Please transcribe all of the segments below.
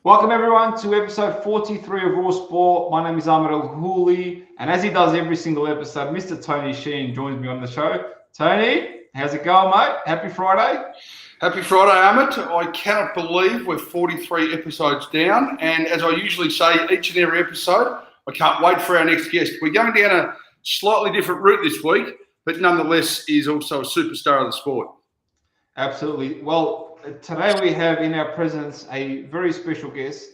Welcome everyone to episode 43 of Raw Sport. My name is Ahmed El Houli, and as he does every single episode, Mr. Tony Sheen joins me on the show. Tony, how's it going, mate? Happy Friday. Happy Friday, Ahmed. I cannot believe we're 43 episodes down, and as I usually say each and every episode, I can't wait for our next guest. We're going down a slightly different route this week, but nonetheless is also a superstar of the sport. Absolutely. Well, today we have in our presence a very special guest,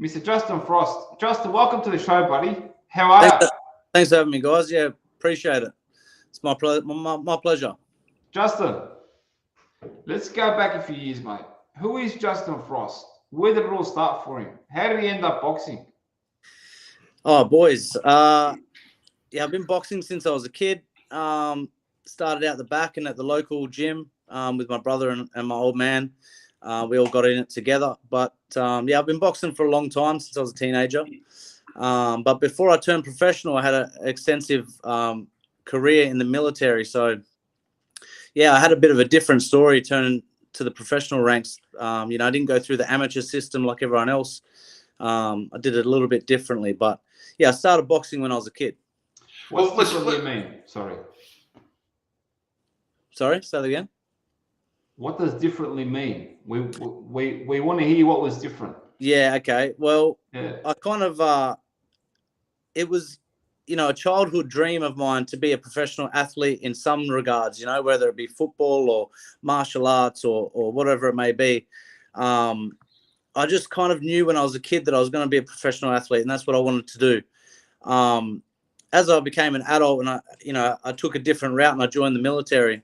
Mr. Justin Frost. Justin, welcome to the show, buddy. How are you? Thanks for having me, guys. Yeah, appreciate it. It's my pleasure. Justin, let's go back a few years, mate. Who is Justin Frost? Where did it all start for him? How did he end up boxing? Oh, boys. Yeah, I've been boxing since I was a kid. Started out the back and at the local gym with my brother and my old man. We all got in it together. But, yeah, I've been boxing for a long time, since I was a teenager. But before I turned professional, I had an extensive career in the military. So, yeah, I had a bit of a different story turning to the professional ranks. I didn't go through the amateur system like everyone else. I did it a little bit differently. But, yeah, I started boxing when I was a kid. What does differently mean? Sorry, say that again. What does differently mean? We want to hear what was different. Yeah, okay. Well, yeah. I kind of, it was, a childhood dream of mine to be a professional athlete in some regards, whether it be football or martial arts or whatever it may be. I just kind of knew when I was a kid that I was going to be a professional athlete, and that's what I wanted to do. As I became an adult and I took a different route and I joined the military.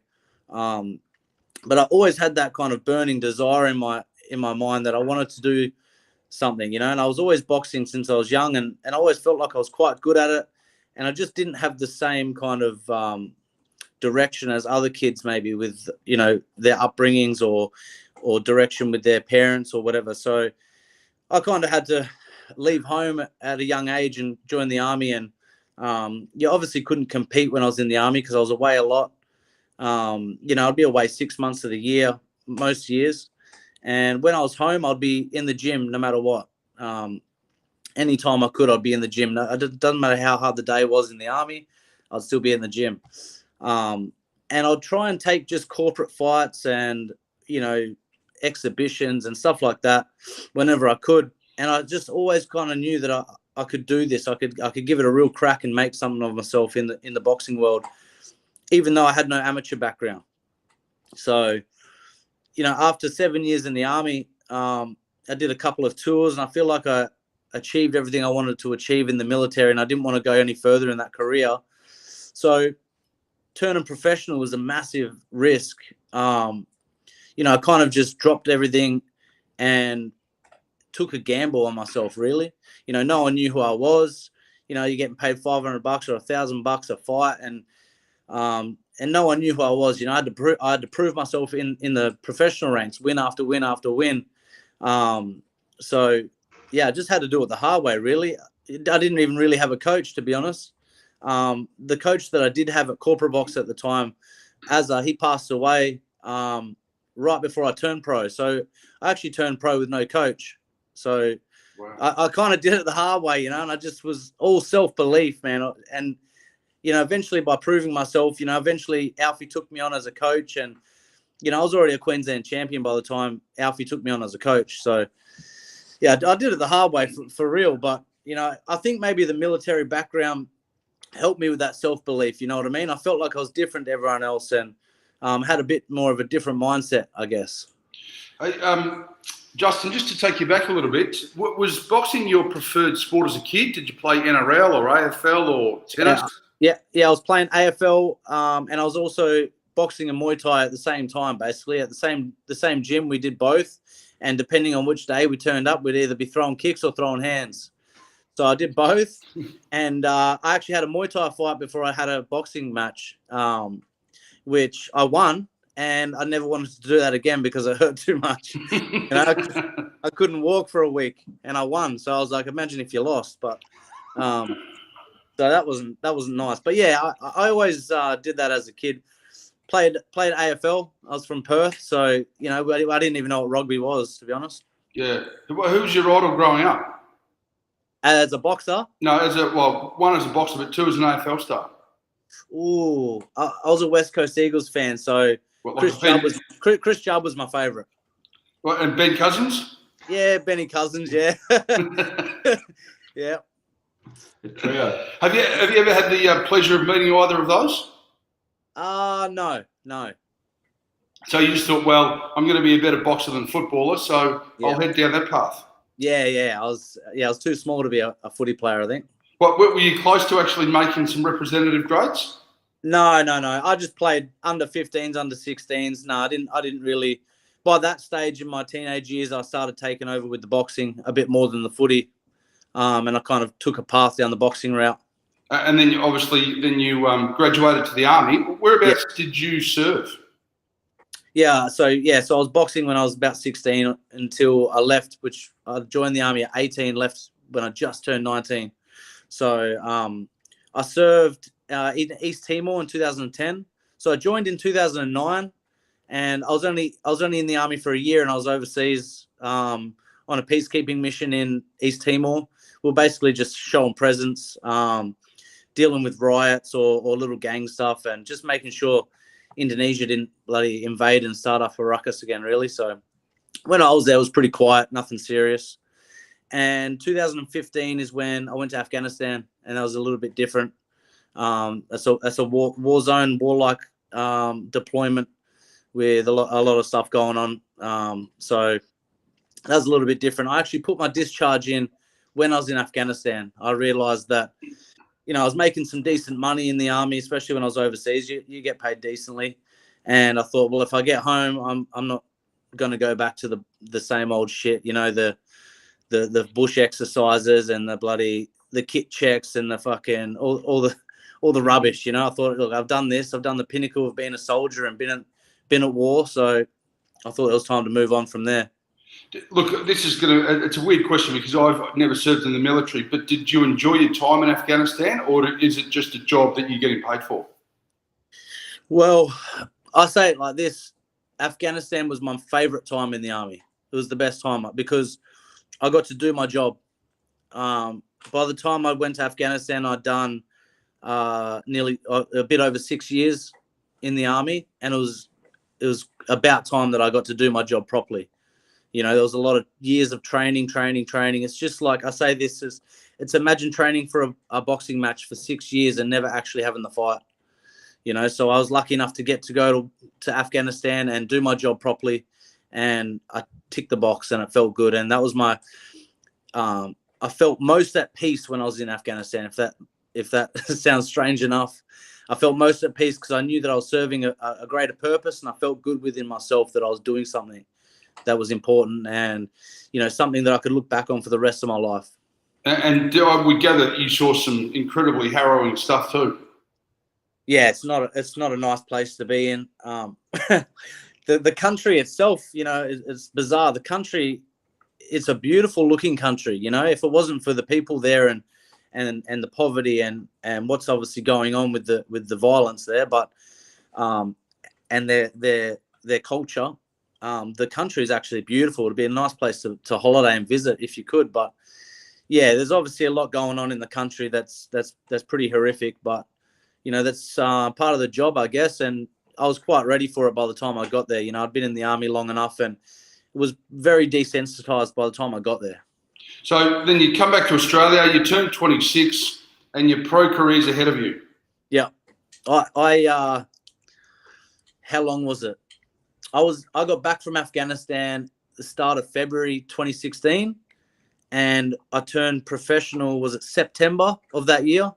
But I always had that kind of burning desire in my mind that I wanted to do something, and I was always boxing since I was young and I always felt like I was quite good at it. And I just didn't have the same kind of direction as other kids, maybe with, their upbringings or direction with their parents or whatever. So I kind of had to leave home at a young age and join the army. And you obviously couldn't compete when I was in the army because I was away a lot. I'd be away 6 months of the year, most years. And when I was home, I'd be in the gym no matter what. Anytime I could, I'd be in the gym. It doesn't matter how hard the day was in the army, I'd still be in the gym. And I'd try and take just corporate fights and, exhibitions and stuff like that whenever I could. And I just always kind of knew that I could do this. I could give it a real crack and make something of myself in the boxing world, even though I had no amateur background. So, after 7 years in the army, I did a couple of tours and I feel like I achieved everything I wanted to achieve in the military and I didn't want to go any further in that career. So turning professional was a massive risk. I kind of just dropped everything and took a gamble on myself, really. No one knew who I was. You're getting paid $500 or $1,000 a fight and no one knew who I was. I had to prove myself in the professional ranks, win after win after win. So, yeah, I just had to do it the hard way, really. I didn't even really have a coach, to be honest. The coach that I did have at Corporate Box at the time, he passed away right before I turned pro. So I actually turned pro with no coach. So wow. I kind of did it the hard way, and I just was all self-belief, man. And eventually by proving myself, eventually ALFIE took me on as a coach and, I was already a Queensland champion by the time ALFIE took me on as a coach. So, yeah, I did it the hard way for real. But, I think maybe the military background helped me with that self-belief. You know what I mean? I felt like I was different to everyone else and had a bit more of a different mindset, I guess. Justin, just to take you back a little bit, was boxing your preferred sport as a kid? Did you play NRL or AFL or tennis? Yeah, I was playing AFL, and I was also boxing and Muay Thai at the same time, basically at the same gym. We did both, and depending on which day we turned up, we'd either be throwing kicks or throwing hands. So I did both, and I actually had a Muay Thai fight before I had a boxing match, which I won, and I never wanted to do that again because it hurt too much. I couldn't walk for a week, and I won. So I was like, imagine if you lost, but. So that wasn't nice. But yeah, I always did that as a kid. Played AFL. I was from Perth, so I didn't even know what rugby was, to be honest. Yeah. Who was your idol growing up? As a boxer? No, one as a boxer, but two as an AFL star. Ooh, I was a West Coast Eagles fan, so Chris Judd was my favourite. What, and Ben Cousins? Yeah, Benny Cousins, yeah. Yeah. Good trio. Have you ever had the pleasure of meeting either of those? No. So you just thought, well, I'm going to be a better boxer than footballer, so Yeah. I'll head down that path. Yeah. I was too small to be a footy player, I think. What, were you close to actually making some representative grades? No. I just played under 15s, under 16s. No, I didn't really. By that stage in my teenage years, I started taking over with the boxing a bit more than the footy, and I kind of took a path down the boxing route. And then you graduated to the army. Whereabouts did you serve? So I was boxing when I was about 16 until I left, which I joined the army at 18, left when I just turned 19. So I served in East Timor in 2010. So I joined in 2009, and I was only in the army for a year, and I was overseas on a peacekeeping mission in East Timor. We're basically just showing presence, dealing with riots or little gang stuff, and just making sure Indonesia didn't bloody invade and start off a ruckus again, really. So when I was there, it was pretty quiet, nothing serious. And 2015 is when I went to Afghanistan, and that was a little bit different. That's a war zone, warlike deployment with a lot of stuff going on. So that was a little bit different. I actually put my discharge in when I was in Afghanistan. I realized that, I was making some decent money in the army, especially when I was overseas. You get paid decently. And I thought, well, if I get home, I'm not going to go back to the same old shit, the bush exercises and the kit checks and the fucking all the rubbish. I thought, look, I've done this. I've done the pinnacle of being a soldier and been at war. So I thought it was time to move on from there. Look, it's a weird question because I've never served in the military, but did you enjoy your time in Afghanistan, or is it just a job that you're getting paid for? Well, I say it like this. Afghanistan was my favorite time in the army. It was the best time because I got to do my job. By the time I went to Afghanistan, I'd done nearly a bit over 6 years in the army, and it was about time that I got to do my job properly. There was a lot of years of training. It's just like I say this is, it's imagine training for a boxing match for 6 years and never actually having the fight. So I was lucky enough to get to go to Afghanistan and do my job properly, and I ticked the box and it felt good. And that was my, I felt most at peace when I was in Afghanistan. If that sounds strange enough, I felt most at peace because I knew that I was serving a greater purpose, and I felt good within myself that I was doing something that was important and, something that I could look back on for the rest of my life. And we gather that you saw some incredibly harrowing stuff too. Yeah, it's not a nice place to be in. The country itself, it's bizarre. The country, it's a beautiful looking country. If it wasn't for the people there and the poverty and what's obviously going on with the violence there, but and their culture, the country is actually beautiful. It'd be a nice place to holiday and visit if you could. But yeah, there's obviously a lot going on in the country that's pretty horrific. But that's part of the job, I guess. And I was quite ready for it by the time I got there. I'd been in the army long enough, and it was very desensitized by the time I got there. So then you come back to Australia, you turn 26, and your pro career's ahead of you. Yeah. I how long was it? I got back from Afghanistan the start of February 2016, and I turned professional, was it September of that year?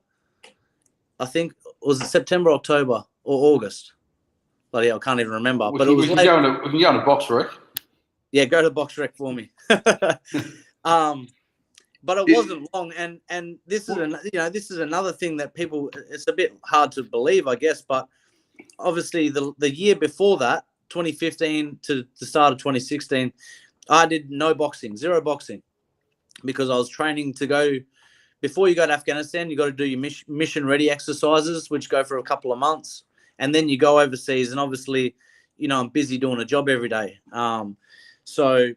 I think, was it September, October, or August? Bloody hell, I can't even remember. But it was we can go into Box Rec. Yeah, go to Box Rec for me. But it wasn't long, and this is another thing that people, it's a bit hard to believe, I guess, but obviously the year before that, 2015 to the start of 2016, I did no boxing, zero boxing, because I was training to go. Before you go to Afghanistan, you got to do your mission ready exercises, which go for a couple of months, and then you go overseas. And obviously, I'm busy doing a job every day. So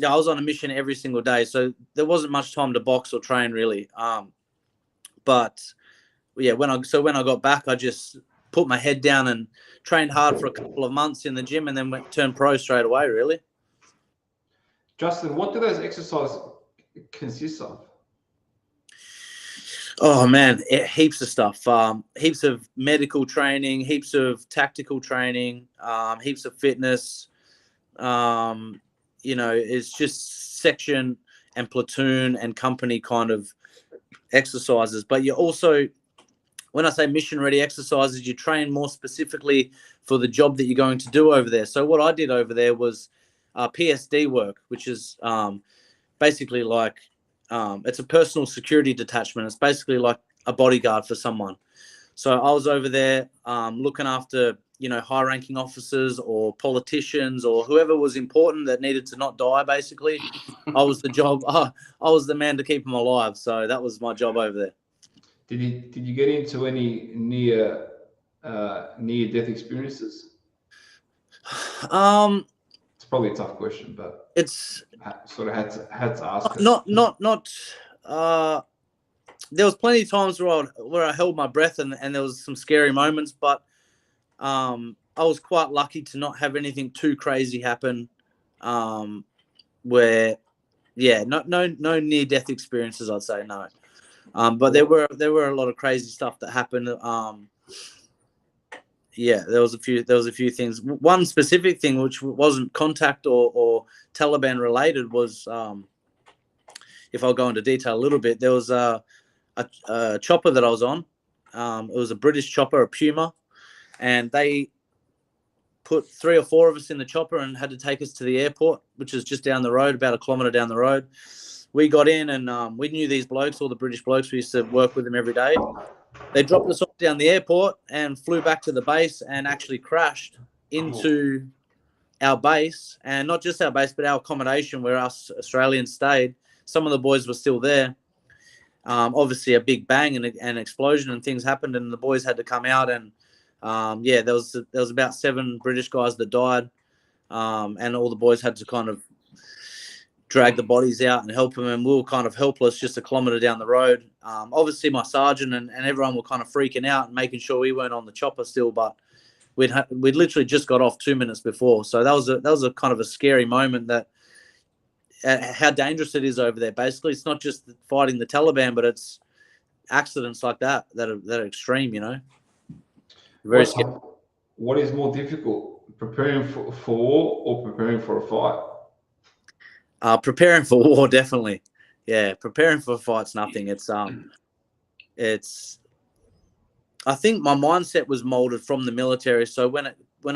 I was on a mission every single day, so there wasn't much time to box or train really. But yeah, when I got back, I just put my head down and trained hard for a couple of months in the gym, and then turned pro straight away. Really. Justin, what do those exercises consist of? Oh man, heaps of stuff. Heaps of medical training, heaps of tactical training, heaps of fitness. It's just section and platoon and company kind of exercises. But you also, when I say mission ready exercises, you train more specifically for the job that you're going to do over there. So what I did over there was PSD work, which is basically like, it's a personal security detachment. It's basically like a bodyguard for someone. So I was over there looking after, high-ranking officers or politicians or whoever was important that needed to not die. Basically, I was the man to keep them alive. So that was my job over there. Did you get into any near death experiences? It's probably a tough question, but it's sort of had to ask it. Not. There was plenty of times where I held my breath and there was some scary moments, but I was quite lucky to not have anything too crazy happen. No near death experiences, I'd say no. But there were a lot of crazy stuff that happened. There was a few things. One specific thing which wasn't contact or Taliban related was, if I'll go into detail a little bit, there was a chopper that I was on. It was a British chopper, a Puma, and they put 3 or 4 of us in the chopper and had to take us to the airport, which is just down the road, about a kilometre down the road. We got in and we knew these blokes, all the British blokes. We used to work with them every day. They dropped us off down the airport and flew back to the base and actually crashed into our base. And not just our base, but our accommodation where us Australians stayed. Some of the boys were still there. Obviously, a big bang and an explosion and things happened, and the boys had to come out. And there was about 7 British guys that died, and all the boys had to kind of drag the bodies out and help them, and we were kind of helpless just a kilometre down the road. Obviously, my sergeant and everyone were kind of freaking out and making sure we weren't on the chopper still, but we'd literally just got off 2 minutes before. So that was a kind of a scary moment, that how dangerous it is over there. Basically, it's not just fighting the Taliban, but it's accidents like that are extreme, Very scary. What is more difficult, preparing for war or preparing for a fight? Preparing for war, definitely. Yeah, preparing for a fight's nothing. I think my mindset was molded from the military. So when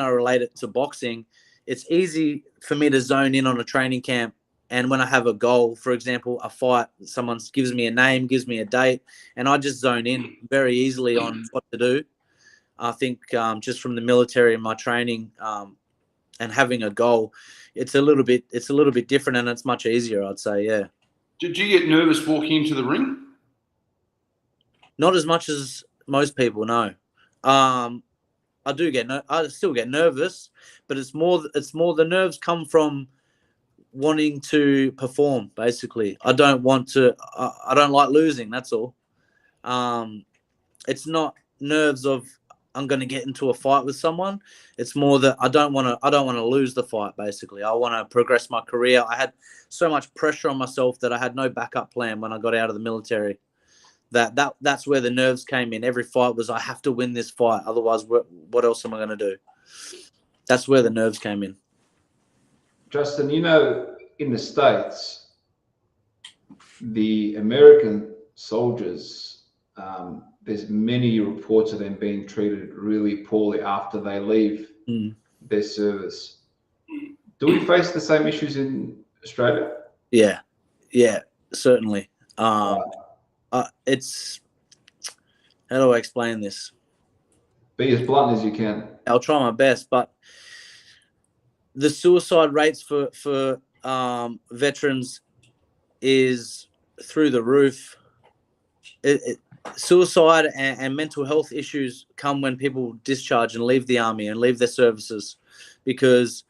I relate it to boxing, it's easy for me to zone in on a training camp. And when I have a goal, for example, a fight, someone gives me a name, gives me a date, and I just zone in very easily on what to do. I think just from the military and my training and having a goal, it's a little bit different, and it's much easier, I'd say. Yeah. Did you get nervous walking into the ring? Not as much as most people, no. I still get nervous, but it's more the nerves come from wanting to perform. Basically, I don't like losing. That's all. It's not nerves of I'm going to get into a fight with someone. It's more that I don't want to lose the fight. Basically, I want to progress my career. I had so much pressure on myself that I had no backup plan when I got out of the military. That's where the nerves came in. Every fight was, I have to win this fight, otherwise what else am I going to do? That's where the nerves came in. Justin, in the States, the American soldiers, there's many reports of them being treated really poorly after they leave their service. Do we face the same issues in Australia? Yeah, certainly. It's, how do I explain this? Be as blunt as you can. I'll try my best, but the suicide rates for veterans is through the roof. Suicide and mental health issues come when people discharge and leave the army and leave their services, because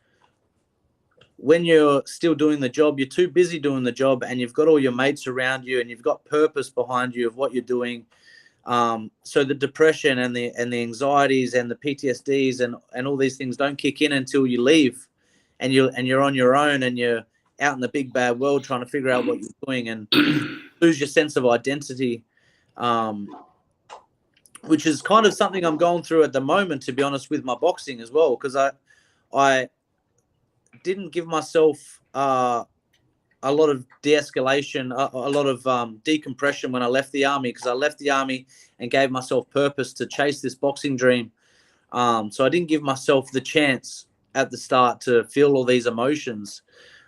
when you're still doing the job, you're too busy doing the job, and you've got all your mates around you, and you've got purpose behind you of what you're doing. So the depression and the anxieties and the PTSDs and all these things don't kick in until you leave, and you're on your own, and you're out in the big bad world trying to figure out what you're doing, and lose your sense of identity, which is kind of something I'm going through at the moment, to be honest, with my boxing as well, because I didn't give myself a lot of de-escalation, a lot of decompression when I left the army, because I left the army and gave myself purpose to chase this boxing dream. So I didn't give myself the chance at the start to feel all these emotions.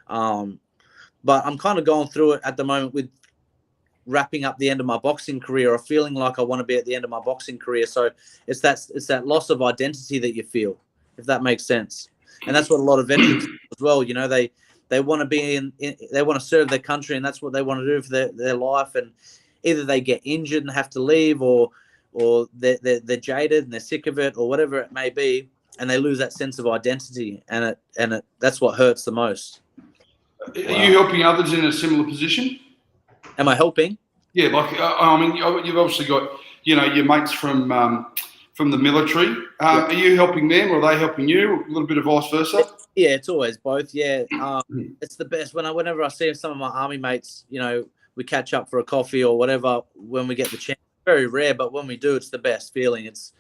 But I'm kind of going through it at the moment with wrapping up the end of my boxing career, or feeling like I want to be at the end of my boxing career. So it's that loss of identity that you feel, if that makes sense. And that's what a lot of veterans as well, you know, they want to be they want to serve their country, and that's what they want to do for their life. And either they get injured and have to leave, or they're jaded and they're sick of it, or whatever it may be, and they lose that sense of identity, and that's what hurts the most. Are you helping others in a similar position? Am I helping? Yeah, like I mean, you've obviously got, you know, your mates from the military. Are you helping them, or are they helping you? A little bit of vice versa. Yeah, it's always both. Yeah, it's the best. Whenever I see some of my army mates, you know, we catch up for a coffee or whatever when we get the chance. Very rare, but when we do, it's the best feeling. It's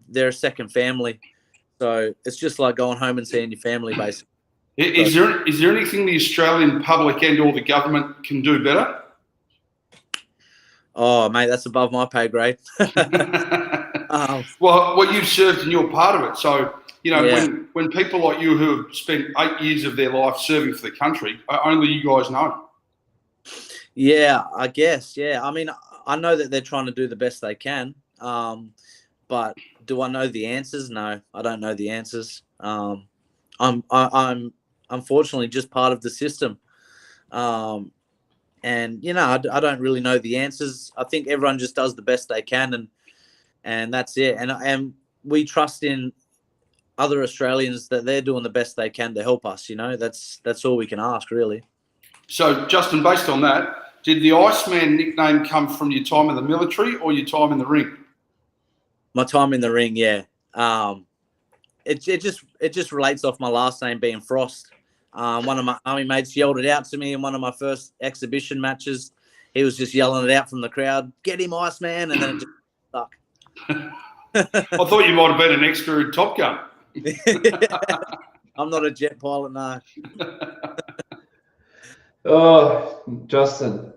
they're a second family, so it's just like going home and seeing your family, basically. Is there anything the Australian public and or the government can do better? Oh, mate, that's above my pay grade. Well, you've served and you're part of it. So, you know, when people like you who have spent 8 years of their life serving for the country, only you guys know. Yeah, I guess. Yeah, I mean, I know that they're trying to do the best they can, but do I know the answers? No, I don't know the answers. I'm unfortunately just part of the system. And, you know, I don't really know the answers. I think everyone just does the best they can, and that's it. And we trust in other Australians that they're doing the best they can to help us, you know. That's all we can ask, really. So, Justin, based on that, did the Iceman nickname come from your time in the military or your time in the ring? My time in the ring, yeah. It just relates off my last name being Frost. One of my army mates yelled it out to me in one of my first exhibition matches. He was just yelling it out from the crowd, "Get him, Iceman!" And then it just stuck. I thought you might have been an extra in Top Gun. I'm not a jet pilot, no. Oh, Justin,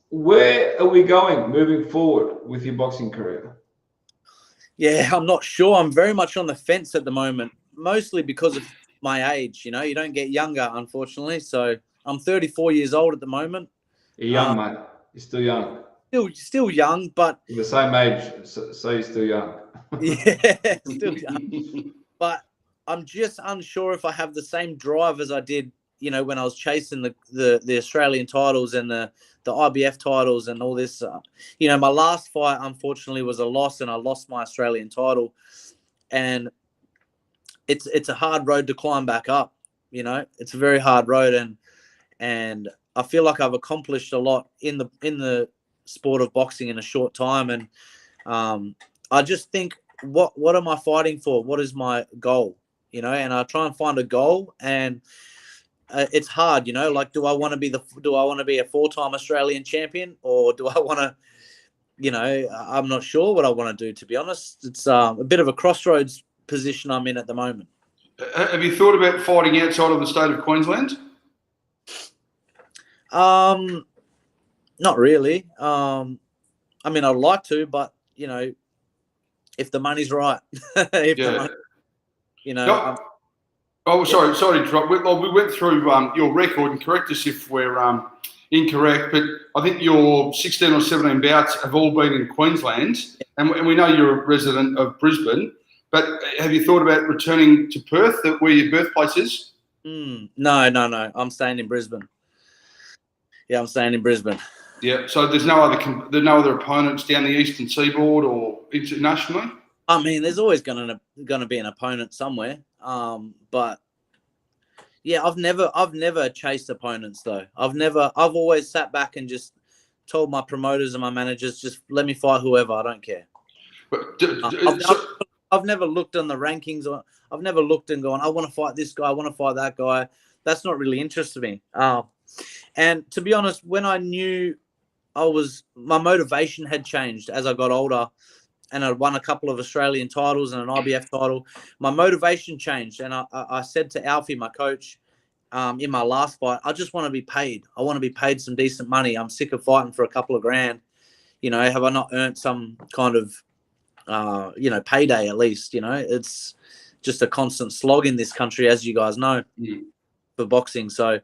where are we going moving forward with your boxing career? Yeah, I'm not sure. I'm very much on the fence at the moment, mostly because of my age. You know, you don't get younger, unfortunately. So I'm 34 years old at the moment. You're young, mate. You're still young. Still young, but you're the same age, so you're still young. Yeah, still young. But I'm just unsure if I have the same drive as I did, you know, when I was chasing the Australian titles and the IBF titles and all this. You know, my last fight, unfortunately, was a loss, and I lost my Australian title. And it's a hard road to climb back up. You know, it's a very hard road, and I feel like I've accomplished a lot in the sport of boxing in a short time. And I just think, what am I fighting for? What is my goal? You know, and I try and find a goal, and it's hard, you know, like, do I want to be a 4-time Australian champion, or do I want to, you know, I'm not sure what I want to do, to be honest. It's a bit of a crossroads position I'm in at the moment. Have you thought about fighting outside of the state of Queensland? Not really. I mean, I'd like to, but, you know, if the money's right, you know. No. Sorry to interrupt. We went through your record, and correct us if we're incorrect, but I think your 16 or 17 bouts have all been in Queensland, and we know you're a resident of Brisbane, but have you thought about returning to Perth, where your birthplace is? No. I'm staying in Brisbane. Yeah, I'm staying in Brisbane. Yeah, so there's no other opponents down the eastern seaboard or internationally? I mean, there's always going to be an opponent somewhere, but Yeah, I've never chased opponents though. I've always sat back and just told my promoters and my managers, just let me fight whoever. I don't care. But I've never looked on the rankings, or I've never looked and gone, I want to fight this guy, I want to fight that guy. That's not really interested me. And to be honest, when I knew my motivation had changed as I got older, and I'd won a couple of Australian titles and an IBF title, my motivation changed. And I said to Alfie, my coach, in my last fight, I just want to be paid. I want to be paid some decent money. I'm sick of fighting for a couple of grand. You know, have I not earned some kind of, payday at least? You know, it's just a constant slog in this country, as you guys know, for boxing. So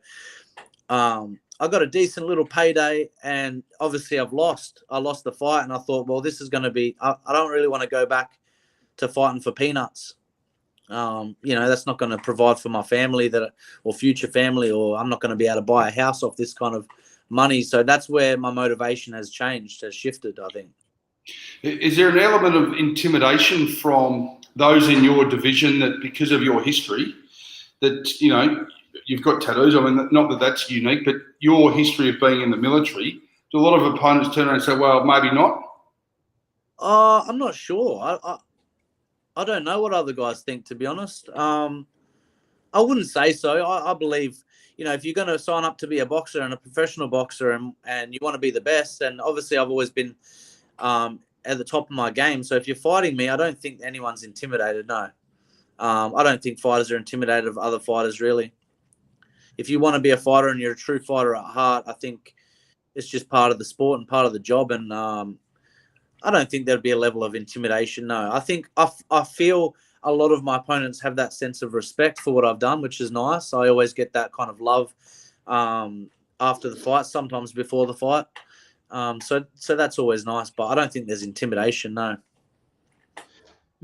I got a decent little payday, and obviously I lost the fight, and I thought, well, this is going to be, I don't really want to go back to fighting for peanuts. That's not going to provide for my family or future family, or I'm not going to be able to buy a house off this kind of money. So that's where my motivation has shifted, I think. Is there an element of intimidation from those in your division that, because of your history, that, you know, you've got tattoos? I mean, not that that's unique, but your history of being in the military, do a lot of opponents turn around and say, well, maybe not? I'm not sure. I don't know what other guys think, to be honest. I wouldn't say so. I believe, you know, if you're going to sign up to be a boxer and a professional boxer, and you want to be the best, and obviously I've always been at the top of my game. So if you're fighting me, I don't think anyone's intimidated, no. I don't think fighters are intimidated of other fighters, really. If you want to be a fighter and you're a true fighter at heart, I think it's just part of the sport and part of the job. And I don't think there'd be a level of intimidation, no. I think I feel a lot of my opponents have that sense of respect for what I've done, which is nice. I always get that kind of love after the fight, sometimes before the fight. So that's always nice, but I don't think there's intimidation, no.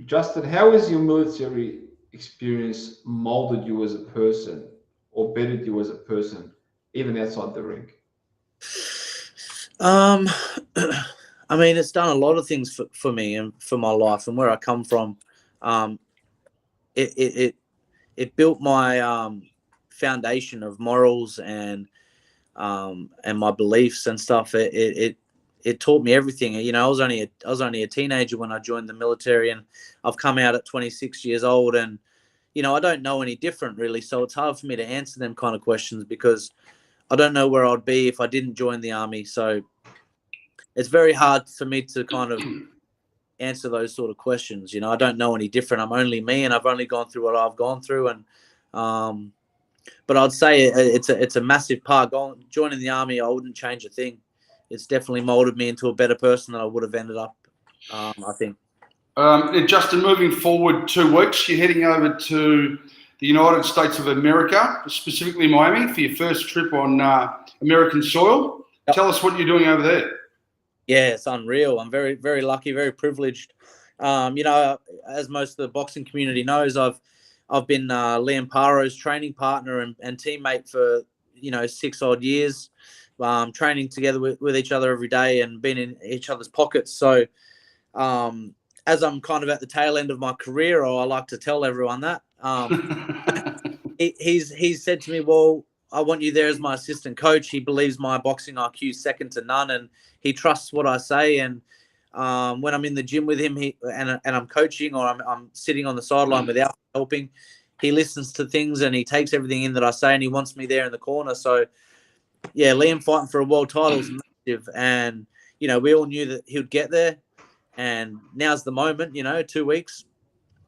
Justin, how has your military experience molded you as a person or bettered you as a person, even outside the ring? I mean, it's done a lot of things for me and for my life and where I come from. It built my foundation of morals and my beliefs and stuff. It taught me everything. You know, I was only a teenager when I joined the military, and I've come out at 26 years old, and you know, I don't know any different really. So it's hard for me to answer them kind of questions because I don't know where I'd be if I didn't join the army. So it's very hard for me to kind of answer those sort of questions. You know, I don't know any different. I'm only me, and I've only gone through what I've gone through. And but I'd say it's a massive part. Joining the army, I wouldn't change a thing. It's definitely molded me into a better person than I would have ended up, I think. Justin, moving forward 2 weeks, you're heading over to the United States of America, specifically Miami, for your first trip on American soil. Yep. Tell us what you're doing over there. Yeah, it's unreal. I'm very, very lucky, very privileged. You know, as most of the boxing community knows, I've been Liam Paro's training partner and teammate for, you know, 6 odd years, training together with each other every day and been in each other's pockets. So as I'm kind of at the tail end of my career, or I like to tell everyone that, he's said to me, well, I want you there as my assistant coach. He believes my boxing IQ is second to none, and he trusts what I say. And when I'm in the gym with him, and I'm coaching, or I'm sitting on the sideline without helping, he listens to things and he takes everything in that I say, and he wants me there in the corner. So, yeah, Liam fighting for a world title is massive, and you know, we all knew that he would get there. And now's the moment, you know, 2 weeks,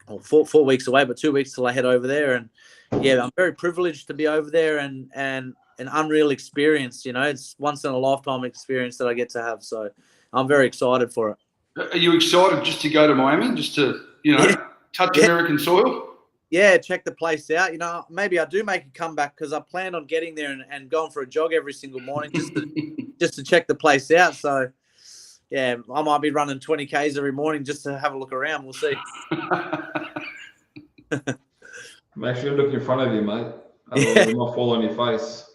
or 4 weeks away, but 2 weeks till I head over there. And yeah, I'm very privileged to be over there, and an unreal experience. You know, it's once in a lifetime experience that I get to have. So I'm very excited for it. Are you excited just to go to Miami, just to, you know, touch American soil? Yeah, check the place out. You know, maybe I do make a comeback because I plan on getting there and going for a jog every single morning just to check the place out. So, yeah, I might be running 20 Ks every morning just to have a look around. We'll see. Make sure you look in front of you, mate. Otherwise, you might fall on your face.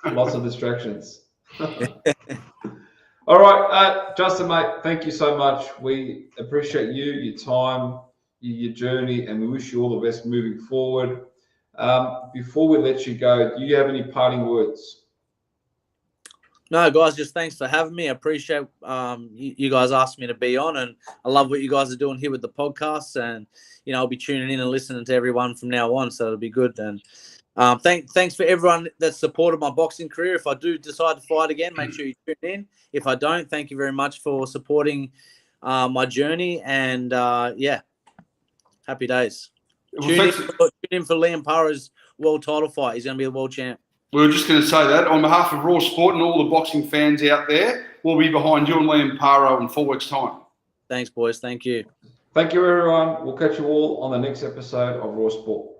Lots of distractions. All right, Justin, mate, thank you so much. We appreciate you, your time, your journey, and we wish you all the best moving forward. Before we let you go, do you have any parting words? No, guys, just thanks for having me. I appreciate you guys asked me to be on, and I love what you guys are doing here with the podcast. And I'll be tuning in and listening to everyone from now on, so it'll be good. And thanks for everyone that supported my boxing career. If I do decide to fight again, make sure you tune in. If I don't, thank you very much for supporting my journey. And happy days. Well, Tune in for Liam Paro's world title fight. He's going to be the world champ. We were just going to say that on behalf of Raw Sport and all the boxing fans out there, we'll be behind you and Liam Paro in 4 weeks' time. Thanks, boys. Thank you. Thank you, everyone. We'll catch you all on the next episode of Raw Sport.